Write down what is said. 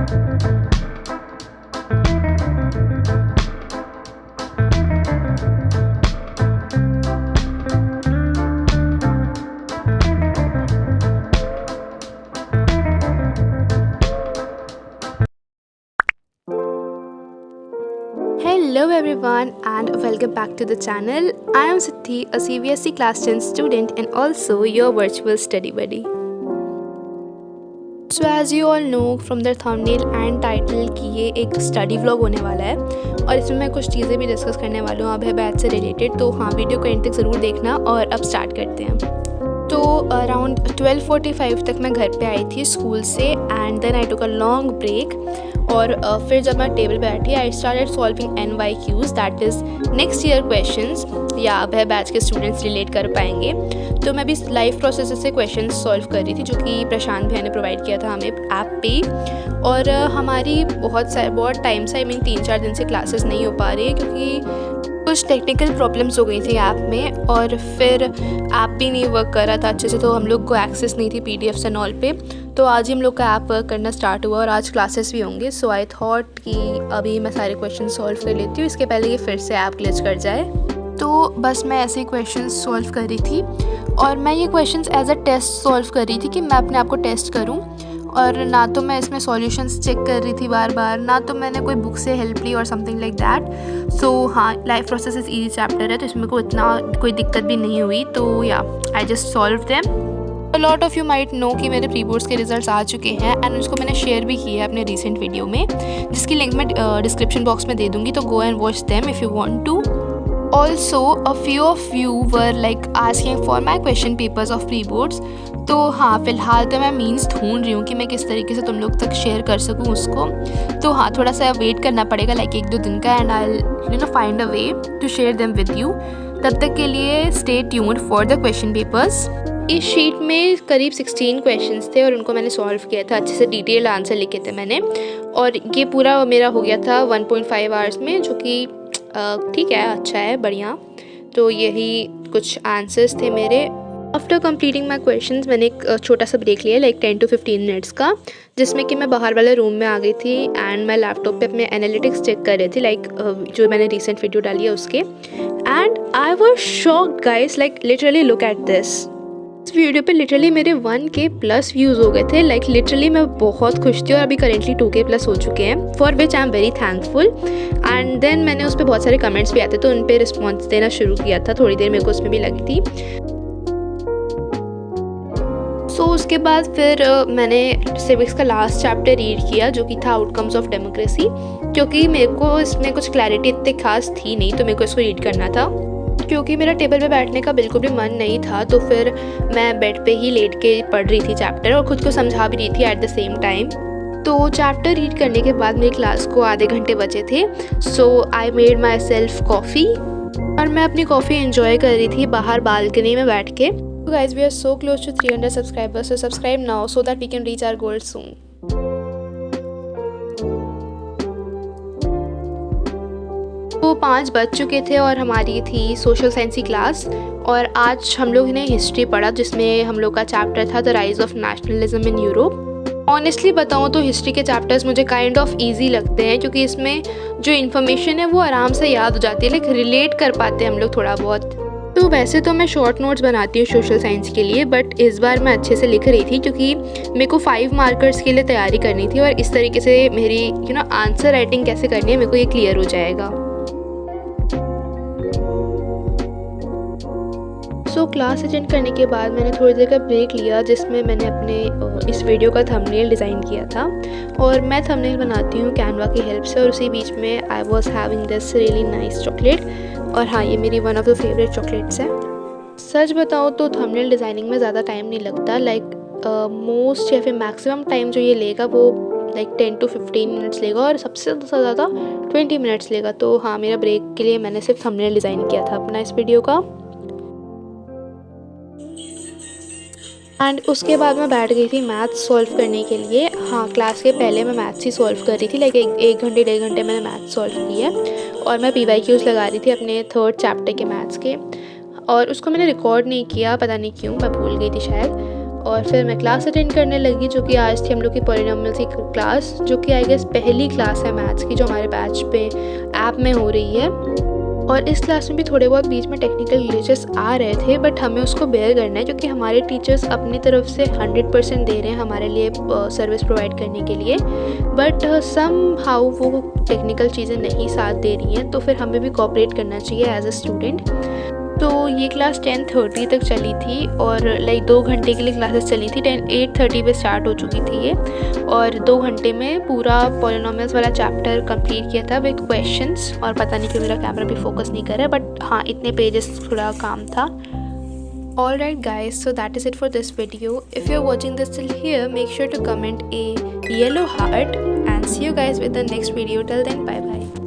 Hello everyone and welcome back to the channel. I am Siddhi, a CBSE class 10 student and also your virtual study buddy. So as you all know from the thumbnail and title कि ये एक study vlog होने वाला है और इसमें मैं कुछ चीज़ें भी डिस्कस करने वाली हूँ अब है बैच से रिलेटेड, तो हाँ वीडियो को एंड तक ज़रूर देखना। और अब स्टार्ट करते हैं। तो अराउंड 12:45 तक मैं घर पे आई थी स्कूल से and then I took a long break. और फिर जब मैं टेबल पे बैठी I started solving NYQs, that is next year questions, या अब है बैच के स्टूडेंट्स रिलेट कर पाएंगे। तो मैं भी लाइव प्रोसेस से क्वेश्चंस सॉल्व कर रही थी जो कि प्रशांत भैया ने प्रोवाइड किया था हमें ऐप पे। और हमारी बहुत टाइम से 3-4 दिन से क्लासेस नहीं हो पा रही क्योंकि कुछ टेक्निकल प्रॉब्लम्स हो गई थी ऐप में और फिर ऐप भी नहीं वर्क कर रहा था अच्छे से, तो हम लोग को एक्सेस नहीं थी PDFs एंड ऑल पे। तो आज ही हम लोग का ऐप वर्क करना स्टार्ट हुआ और आज क्लासेस भी होंगे। सो आई थॉट कि अभी मैं सारे क्वेश्चन सॉल्व कर लेती हूँ इसके पहले ये फिर से ऐप ग्लिच कर जाए। तो बस मैं ऐसे ही क्वेश्चन सॉल्व कर रही थी और मैं ये question as a test solve कर रही थी कि मैं अपने आप को टेस्ट करूँ। और ना तो मैं इसमें सॉल्यूशंस चेक कर रही थी बार बार, ना तो मैंने कोई बुक से हेल्प ली और समथिंग लाइक दैट। सो हाँ, life process is easy chapter है तो इसमें को इतना कोई दिक्कत भी नहीं हुई। तो या I just solve them. Lot of you might know कि मेरे प्री बोर्ड्स के रिजल्ट्स आ चुके हैं एंड उसको मैंने शेयर भी किया है अपने रिसेंट वीडियो में, जिसकी लिंक मैं डिस्क्रिप्शन बॉक्स में दे दूँगी, तो go and watch them if you want to. Also, a few of you were like asking for my question papers of pre-boards. तो हाँ फ़िलहाल तो मैं मीन्स ढूंढ रही हूँ कि मैं किस तरीके से तुम लोग तक शेयर कर सकूँ उसको। तो हाँ थोड़ा सा वेट करना पड़ेगा लाइक 1-2 दिन का and I find a way to share them with you. तब तक के लिए stay tuned for the question papers. इस शीट में करीब 16 क्वेश्चंस थे और उनको मैंने सॉल्व किया था, अच्छे से डिटेल आंसर लिखे थे मैंने। और ये पूरा मेरा हो गया था 1.5 आवर्स में, जो कि ठीक है, अच्छा है, बढ़िया। तो यही कुछ आंसर्स थे मेरे। आफ्टर कंप्लीटिंग माई क्वेश्चंस मैंने एक छोटा सा ब्रेक लिया लाइक 10 to 15 मिनट्स का, जिसमें कि मैं बाहर वाले रूम में आ गई थी एंड मैं लैपटॉप पे अपने एनालिटिक्स चेक कर रही थी लाइक जो मैंने रिसेंट वीडियो डाली है उसके। And I was shocked guys, like literally look at this. इस वीडियो पे लिटरली मेरे 1K प्लस व्यूज़ हो गए थे, लाइक लिटरली मैं बहुत खुश थी। और अभी करेंटली 2K प्लस हो चुके हैं, for which I am very thankful. And then मैंने उस पर बहुत सारे कमेंट्स भी आते तो उन पर रिस्पॉन्स देना शुरू किया था, थोड़ी देर मेरे को उसमें भी लगी थी। सो उसके बाद फिर मैंने सिविक्स का लास्ट चैप्टर रीड किया जो कि था आउटकम्स ऑफ डेमोक्रेसी, क्योंकि मेरे को इसमें कुछ क्लैरिटी इतनी खास थी नहीं तो मेरे को इसको रीड करना था। क्योंकि मेरा टेबल पे बैठने का बिल्कुल भी मन नहीं था तो फिर मैं बेड पे ही लेट के पढ़ रही थी चैप्टर और ख़ुद को समझा भी रही थी एट द सेम टाइम। तो चैप्टर रीड करने के बाद मेरी क्लास को आधे घंटे बचे थे। So I made myself coffee और मैं अपनी कॉफ़ी एंजॉय कर रही थी बाहर बालकनी में बैठ के। So guys, we are so close to 300 subscribers, so subscribe now so that we can reach our goal soon. तो 5 बज चुके थे और हमारी थी सोशल साइंस की क्लास और आज हम लोग ने हिस्ट्री पढ़ा जिसमें हम लोग का चैप्टर था the rise of nationalism in Europe. Honestly बताऊँ तो हिस्ट्री के चैप्टर्स मुझे काइंड ऑफ ईजी लगते हैं क्योंकि इसमें जो इन्फॉर्मेशन है वो आराम से याद हो जाती है, लाइक रिलेट कर पाते हैं हम लोग थोड़ा बहुत। तो वैसे तो मैं शॉर्ट नोट्स बनाती हूँ सोशल साइंस के लिए, बट इस बार मैं अच्छे से लिख रही थी क्योंकि मेरे को 5 मार्कर्स के लिए तैयारी करनी थी और इस तरीके से मेरी आंसर राइटिंग कैसे करनी है मेरे को ये क्लियर हो जाएगा। सो क्लास अटेंड करने के बाद मैंने थोड़ी देर का ब्रेक लिया जिसमें मैंने अपने इस वीडियो का थंबनेल डिज़ाइन किया था। और मैं थंबनेल बनाती हूँ कैनवा की हेल्प से और उसी बीच में I was having this really nice chocolate. और हाँ, ये मेरी one of the favourite chocolates है। सच बताऊँ तो थंबनेल डिज़ाइनिंग में ज़्यादा टाइम नहीं लगता, लाइक मोस्ट या फिर मैक्सिमम टाइम जो ये लेगा वो लाइक 10 to 15 मिनट्स लेगा और सबसे ज़्यादा 20 मिनट्स लेगा। तो हाँ, मेरा ब्रेक के लिए मैंने सिर्फ थंबनेल डिज़ाइन किया था अपना इस वीडियो का। एंड उसके बाद मैं बैठ गई थी मैथ्स सॉल्व करने के लिए। हाँ, क्लास के पहले मैं मैथ्स ही सॉल्व कर रही थी, लाइक 1 घंटे 1.5 घंटे मैंने मैथ्स सॉल्व की है और मैं PYQs लगा रही थी अपने 3rd चैप्टर के मैथ्स के। और उसको मैंने रिकॉर्ड नहीं किया, पता नहीं क्यों, मैं भूल गई थी शायद। और फिर मैं क्लास अटेंड करने लगी, जो कि आज थी हम लोग की पॉलिनोमियल्स की क्लास, जो कि आई गेस पहली क्लास है मैथ्स की जो हमारे बैच पे ऐप में हो रही है। और इस क्लास में भी थोड़े बहुत बीच में टेक्निकल ग्लिचेस आ रहे थे, बट हमें उसको बेयर करना है क्योंकि हमारे टीचर्स अपनी तरफ से 100% दे रहे हैं हमारे लिए सर्विस प्रोवाइड करने के लिए, बट सम हाउ वो टेक्निकल चीज़ें नहीं साथ दे रही हैं, तो फिर हमें भी कोऑपरेट करना चाहिए एज अ स्टूडेंट। तो ये क्लास 10:30 तक चली थी और लाइक 2 घंटे के लिए क्लासेस चली थी। 8:30 पे स्टार्ट हो चुकी थी ये, और 2 घंटे में पूरा पॉलिनोमियल्स वाला चैप्टर कंप्लीट किया था विद क्वेश्चंस। और पता नहीं क्यों मेरा कैमरा भी फोकस नहीं कर रहा है, बट हाँ इतने पेजेस थोड़ा काम था। Alright guys, so that is it for this video. If you're watching this till here, make sure to comment a yellow heart and see you guys with the next video. Till then, bye bye.